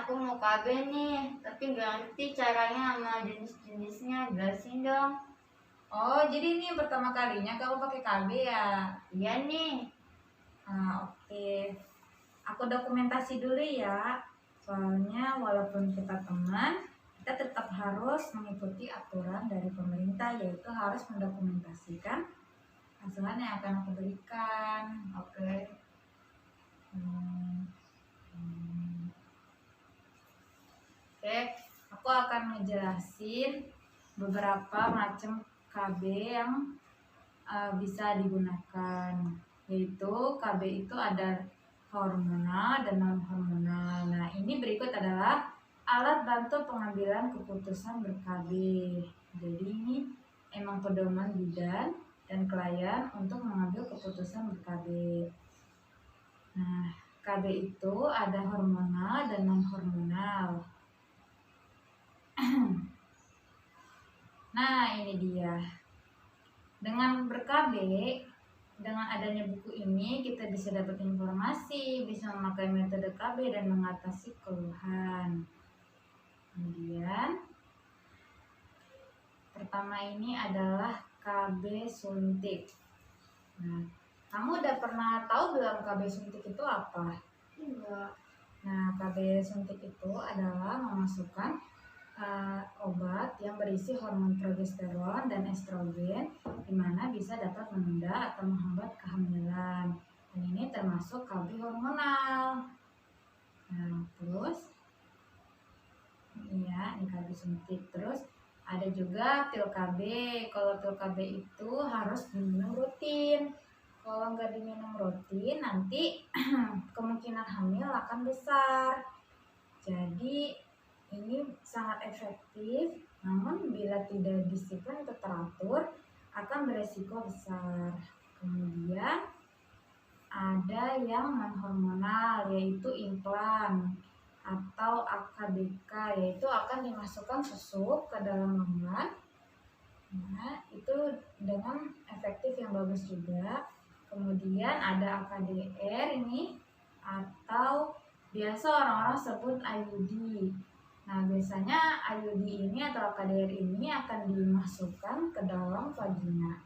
aku mau KB nih, tapi nggak ngerti caranya sama jenis-jenisnya, jelasin dong. Oh, jadi ini yang pertama kalinya kamu pakai KB ya? Iya nih. Oke. Aku dokumentasi dulu ya. Soalnya walaupun kita teman, kita tetap harus mengikuti aturan dari pemerintah, yaitu harus mendokumentasikan hasilnya yang akan aku berikan. Oke. Oke, aku akan ngejelasin beberapa macam KB yang bisa digunakan, yaitu KB itu ada hormonal dan non hormonal. Nah, ini berikut adalah alat bantu pengambilan keputusan ber-KB. Jadi ini emang pedoman bidan dan klien untuk mengambil keputusan ber-KB. Nah, KB itu ada hormonal dan non hormonal. Nah, ini dia. Dengan ber-KB, dengan adanya buku ini kita bisa dapat informasi, bisa memakai metode KB dan mengatasi keluhan. Kemudian pertama ini adalah KB suntik. Nah, kamu udah pernah tahu belum KB suntik itu apa? Enggak. Nah, KB suntik itu adalah memasukkan obat yang berisi hormon progesteron dan estrogen, di mana bisa dapat menunda atau menghambat kehamilan. Dan ini termasuk KB hormonal. Nah, terus ya, ini KB suntik. Terus ada juga pil KB. Kalau pil KB itu harus diminum rutin. Kalau nggak diminum rutin, nanti kemungkinan hamil akan besar. Jadi ini sangat efektif, namun bila tidak disiplin atau teratur akan beresiko besar. Kemudian ada yang non hormonal, yaitu implan atau AKDK, yaitu akan dimasukkan susuk ke dalam lengan. Nah, itu dengan efektif yang bagus juga. Kemudian ada AKDR ini, atau biasa orang-orang sebut IUD. Nah, biasanya IUD ini atau AKDR ini akan dimasukkan ke dalam vagina.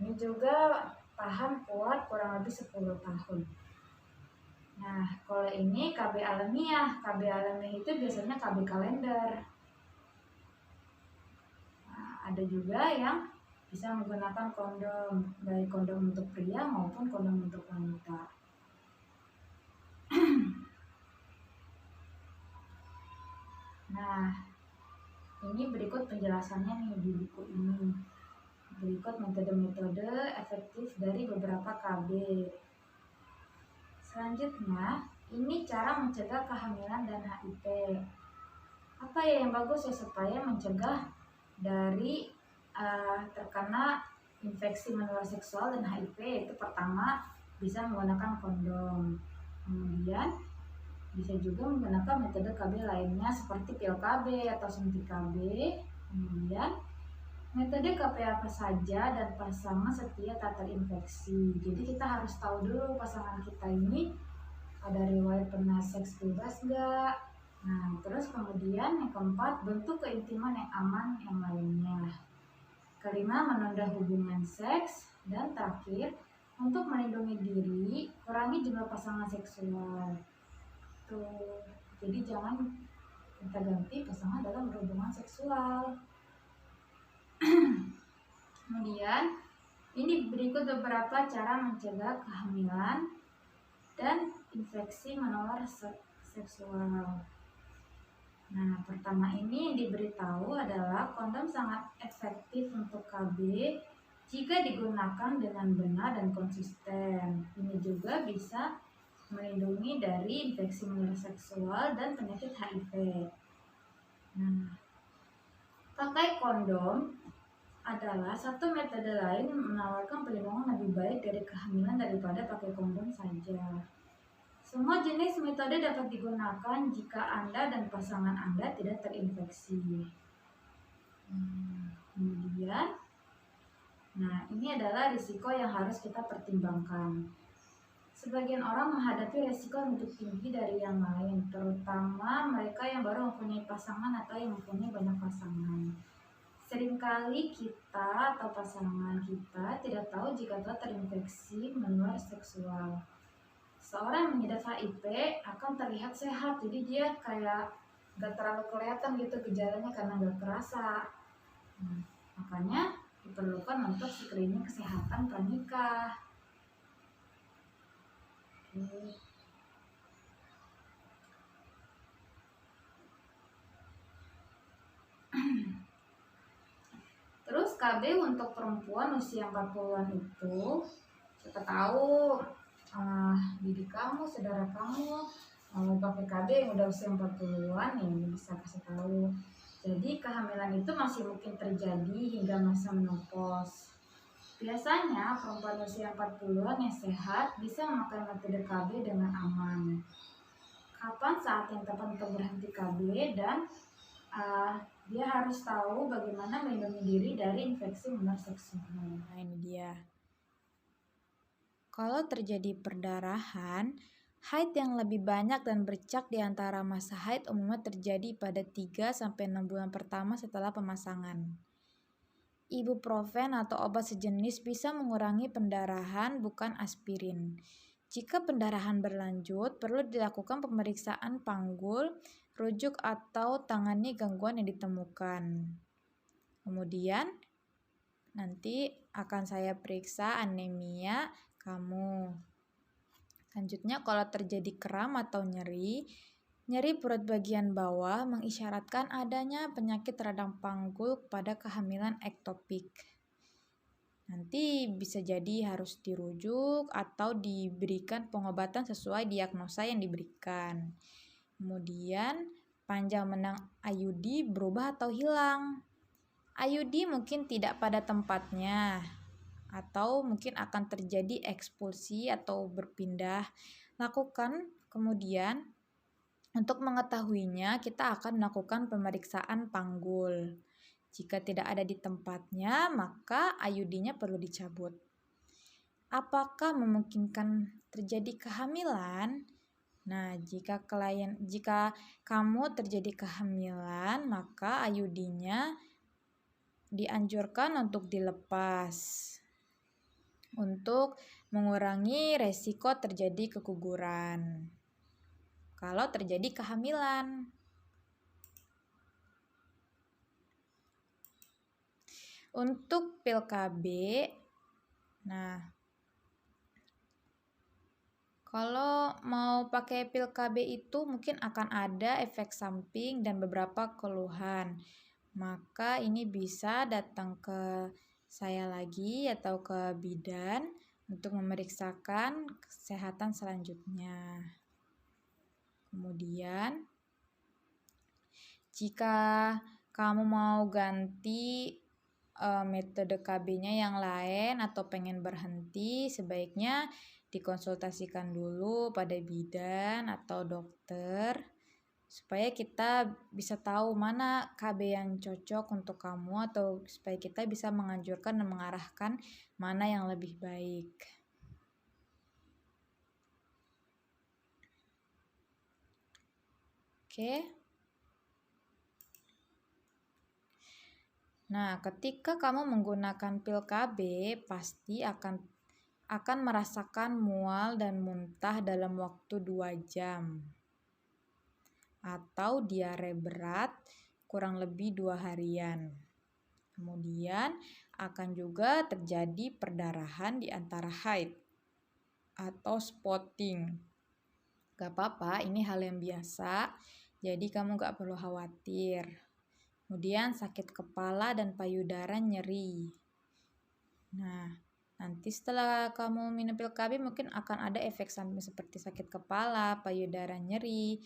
Ini juga tahan kuat kurang lebih 10 tahun. Nah, kalau ini KB alamiah. KB alamiah itu biasanya KB kalender. Nah, ada juga yang bisa menggunakan kondom, baik kondom untuk pria maupun kondom untuk wanita. Nah, ini berikut penjelasannya nih di buku ini. Berikut metode-metode efektif dari beberapa KB. Selanjutnya, ini cara mencegah kehamilan dan HIV. Apa ya yang bagus ya supaya mencegah dari terkena infeksi menular seksual dan HIV? Itu pertama, bisa menggunakan kondom. Kemudian bisa juga menggunakan metode KB lainnya seperti pil KB atau suntik KB. Kemudian metode KB apa saja dan pasangan setia tak terinfeksi. Jadi kita harus tahu dulu pasangan kita ini ada riwayat pernah seks bebas enggak. Nah, terus kemudian yang keempat, bentuk keintiman yang aman yang lainnya. Kelima, menunda hubungan seks. Dan terakhir, untuk melindungi diri, kurangi jumlah pasangan seksual. Tuh, jadi jangan kita ganti pasangan dalam berhubungan seksual. Kemudian ini berikut beberapa cara mencegah kehamilan dan infeksi menular seksual. Nah, pertama ini diberitahu adalah kondom sangat efektif untuk KB jika digunakan dengan benar dan konsisten. Ini juga bisa melindungi dari infeksi menular seksual dan penyakit HIV. Nah, pakai kondom adalah satu metode lain menawarkan perlindungan lebih baik dari kehamilan daripada pakai kondom saja. Semua jenis metode dapat digunakan jika Anda dan pasangan Anda tidak terinfeksi. Kemudian, nah ini adalah risiko yang harus kita pertimbangkan. Sebagian orang menghadapi resiko yang lebih tinggi dari yang lain, terutama mereka yang baru mempunyai pasangan atau yang mempunyai banyak pasangan. Seringkali kita atau pasangan kita tidak tahu jika telah terinfeksi menular seksual. Seorang yang mengidap HIV akan terlihat sehat, jadi dia kayak gak terlalu kelihatan gitu gejalanya karena gak terasa. Makanya diperlukan untuk screening kesehatan pranikah. Terus KB untuk perempuan usia 40-an itu, kita tahu didik kamu, saudara kamu mau pakai KB yang udah usia 40-an ya bisa kasih tahu. Jadi kehamilan itu masih mungkin terjadi hingga masa menopause. Biasanya perempuan usia 40-an yang sehat bisa memakai metode KB dengan aman. Kapan saat yang tepat untuk berhenti KB dan dia harus tahu bagaimana melindungi diri dari infeksi menular seksual. Nah, ini dia. Kalau terjadi perdarahan, haid yang lebih banyak dan bercak di antara masa haid umumnya terjadi pada 3-6 bulan pertama setelah pemasangan. Ibuprofen atau obat sejenis bisa mengurangi pendarahan, bukan aspirin. Jika pendarahan berlanjut, perlu dilakukan pemeriksaan panggul, rujuk atau tangani gangguan yang ditemukan. Kemudian nanti akan saya periksa anemia kamu. Selanjutnya kalau terjadi kram atau nyeri perut bagian bawah mengisyaratkan adanya penyakit radang panggul pada kehamilan ektopik. Nanti bisa jadi harus dirujuk atau diberikan pengobatan sesuai diagnosa yang diberikan. Kemudian panjang benang IUD berubah atau hilang. IUD mungkin tidak pada tempatnya, atau mungkin akan terjadi ekspulsi atau berpindah. Lakukan kemudian untuk mengetahuinya kita akan melakukan pemeriksaan panggul. Jika tidak ada di tempatnya, maka IUD-nya perlu dicabut. Apakah memungkinkan terjadi kehamilan? Nah, jika kamu terjadi kehamilan, maka IUD-nya dianjurkan untuk dilepas untuk mengurangi resiko terjadi keguguran kalau terjadi kehamilan. Untuk pil KB, nah kalau mau pakai pil KB itu mungkin akan ada efek samping dan beberapa keluhan. Maka ini bisa datang ke saya lagi atau ke bidan untuk memeriksakan kesehatan selanjutnya. Kemudian jika kamu mau ganti metode KB-nya yang lain atau pengen berhenti, sebaiknya dikonsultasikan dulu pada bidan atau dokter supaya kita bisa tahu mana KB yang cocok untuk kamu atau supaya kita bisa menganjurkan dan mengarahkan mana yang lebih baik. Oke. Nah, ketika kamu menggunakan pil KB, pasti akan merasakan mual dan muntah dalam waktu 2 jam. Atau diare berat kurang lebih 2 harian. Kemudian akan juga terjadi perdarahan di antara haid atau spotting. Gak apa-apa, ini hal yang biasa, jadi kamu gak perlu khawatir. Kemudian sakit kepala dan payudara nyeri. Nah, nanti setelah kamu minum pil KB mungkin akan ada efek samping seperti sakit kepala, payudara nyeri.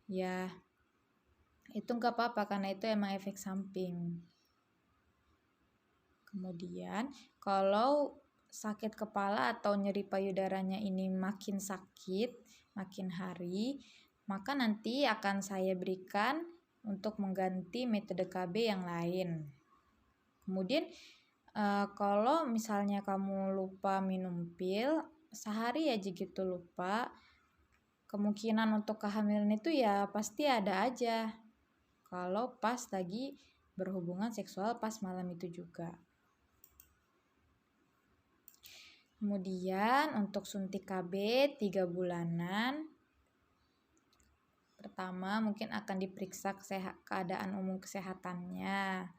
Ya, itu gak apa-apa karena itu emang efek samping. Kemudian kalau sakit kepala atau nyeri payudaranya ini makin sakit, makin hari, maka nanti akan saya berikan untuk mengganti metode KB yang lain. Kemudian kalau misalnya kamu lupa minum pil, sehari aja gitu lupa, kemungkinan untuk kehamilan itu ya pasti ada aja kalau pas lagi berhubungan seksual pas malam itu juga. Kemudian untuk suntik KB 3 bulanan, pertama mungkin akan diperiksa keadaan umum kesehatannya.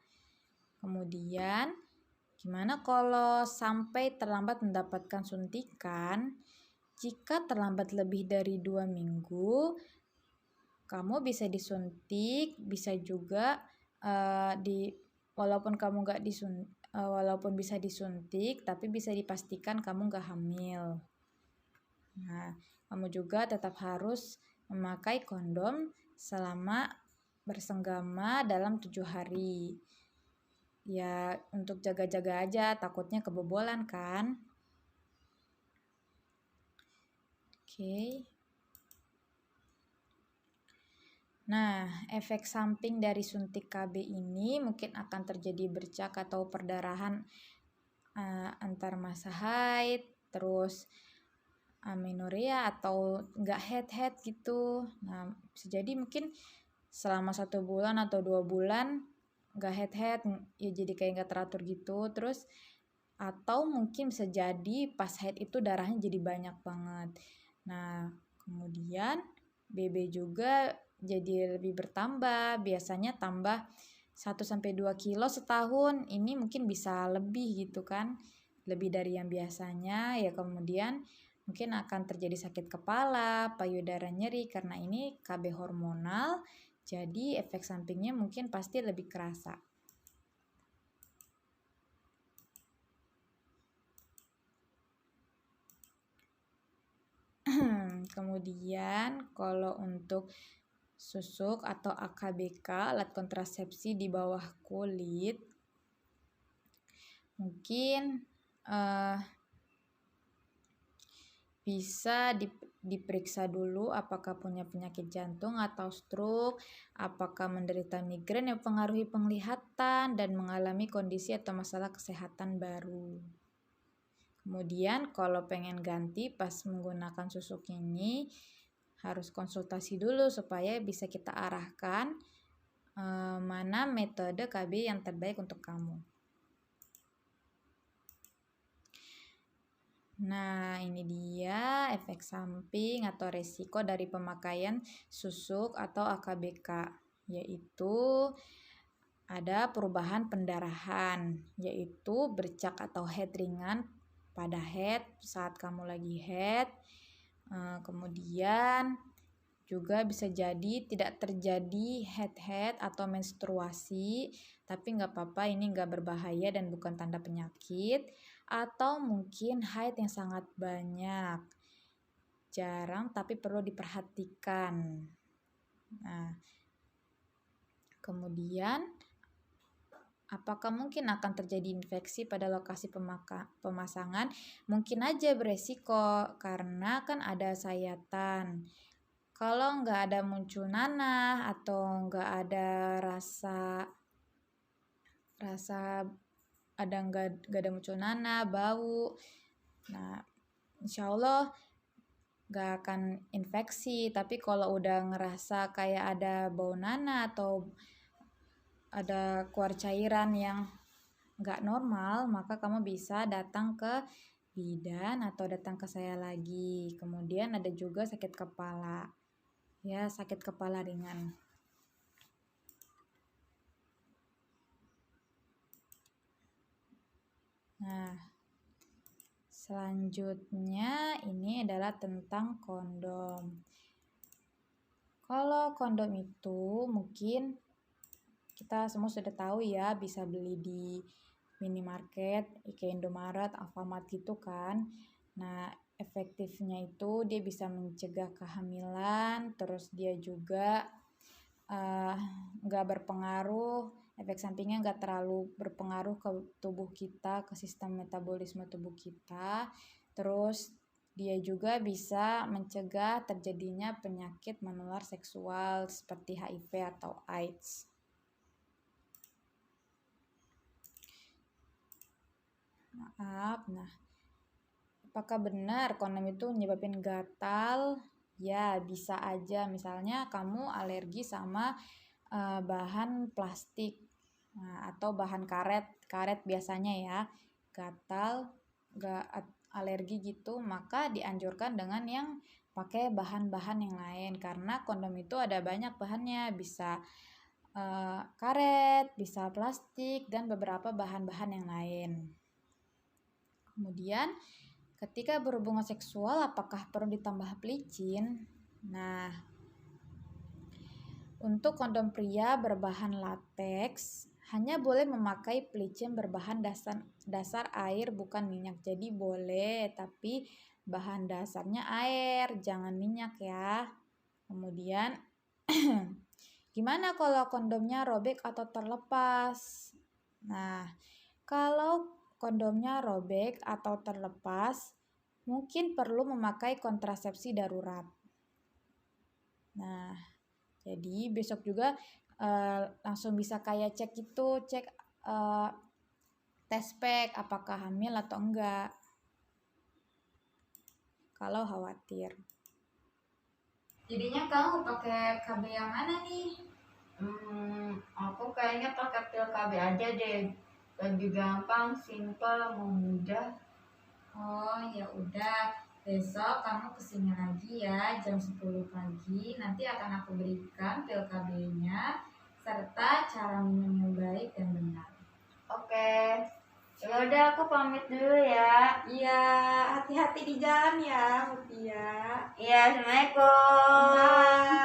Kemudian gimana kalau sampai terlambat mendapatkan suntikan? Jika terlambat lebih dari 2 minggu, kamu bisa disuntik, bisa juga walaupun kamu nggak walaupun bisa disuntik, tapi bisa dipastikan kamu nggak hamil. Nah, kamu juga tetap harus memakai kondom selama bersenggama dalam 7 hari. Ya, untuk jaga-jaga aja, takutnya kebobolan kan. Oke. Nah, efek samping dari suntik KB ini mungkin akan terjadi bercak atau perdarahan antar masa haid, terus amenorrhea atau nggak head gitu. Nah, bisa jadi mungkin selama 1 bulan atau 2 bulan nggak head ya jadi kayak nggak teratur gitu. Terus atau mungkin bisa jadi pas haid itu darahnya jadi banyak banget. Nah, kemudian BB juga jadi lebih bertambah, biasanya tambah 1-2 kilo setahun, ini mungkin bisa lebih gitu kan, lebih dari yang biasanya. Ya kemudian mungkin akan terjadi sakit kepala, payudara nyeri karena ini KB hormonal, jadi efek sampingnya mungkin pasti lebih kerasa. Kemudian kalau untuk susuk atau AKBK, alat kontrasepsi di bawah kulit, mungkin bisa diperiksa dulu apakah punya penyakit jantung atau stroke, apakah menderita migrain yang mempengaruhi penglihatan dan mengalami kondisi atau masalah kesehatan baru. Kemudian kalau pengen ganti pas menggunakan susuk ini harus konsultasi dulu supaya bisa kita arahkan mana metode KB yang terbaik untuk kamu. Nah, ini dia efek samping atau resiko dari pemakaian susuk atau AKBK, yaitu ada perubahan pendarahan, yaitu bercak atau head ringan pada head saat kamu lagi head. Kemudian juga bisa jadi tidak terjadi head atau menstruasi, tapi nggak apa-apa, ini nggak berbahaya dan bukan tanda penyakit. Atau mungkin haid yang sangat banyak, jarang tapi perlu diperhatikan. Nah, kemudian apakah mungkin akan terjadi infeksi pada lokasi pemasangan? Mungkin aja beresiko karena kan ada sayatan. Kalau nggak ada muncul nanah atau nggak ada rasa nggak ada muncul nanah, bau, nah insya Allah nggak akan infeksi. Tapi kalau udah ngerasa kayak ada bau nanah atau ada keluar cairan yang nggak normal, maka kamu bisa datang ke bidan atau datang ke saya lagi. Kemudian ada juga sakit kepala, ya sakit kepala ringan. Nah, selanjutnya ini adalah tentang kondom. Kalau kondom itu mungkin kita semua sudah tahu ya, bisa beli di minimarket, kayak Indomaret, Alfamart gitu kan. Nah, efektifnya itu dia bisa mencegah kehamilan, terus dia juga nggak berpengaruh, efek sampingnya nggak terlalu berpengaruh ke tubuh kita, ke sistem metabolisme tubuh kita. Terus dia juga bisa mencegah terjadinya penyakit menular seksual seperti HIV atau AIDS. Maaf, nah apakah benar kondom itu nyebabin gatal? Ya, bisa aja. Misalnya kamu alergi sama bahan plastik, atau bahan karet. Karet biasanya ya, gatal, alergi gitu, maka dianjurkan dengan yang pakai bahan-bahan yang lain. Karena kondom itu ada banyak bahannya, bisa karet, bisa plastik, dan beberapa bahan-bahan yang lain. Kemudian ketika berhubungan seksual apakah perlu ditambah pelicin? Nah, untuk kondom pria berbahan lateks hanya boleh memakai pelicin berbahan dasar air bukan minyak. Jadi boleh, tapi bahan dasarnya air, jangan minyak ya. Kemudian gimana kalau kondomnya robek atau terlepas? Nah, kalau kondomnya robek atau terlepas, mungkin perlu memakai kontrasepsi darurat. Nah, jadi besok juga langsung bisa kayak cek gitu, cek tes pack apakah hamil atau enggak. Kalau khawatir. Jadinya kamu pakai KB yang mana nih? Aku kayaknya pakai pil KB aja deh. Lebih gampang, simple, mudah. Oh ya udah, besok kamu kesini lagi ya jam 10 pagi. Nanti akan aku berikan pil KB-nya serta cara minum yang baik dan benar. Oke. Ya udah aku pamit dulu ya. Iya, hati-hati di jalan ya, Mutia. Iya, Assalamualaikum. Bye.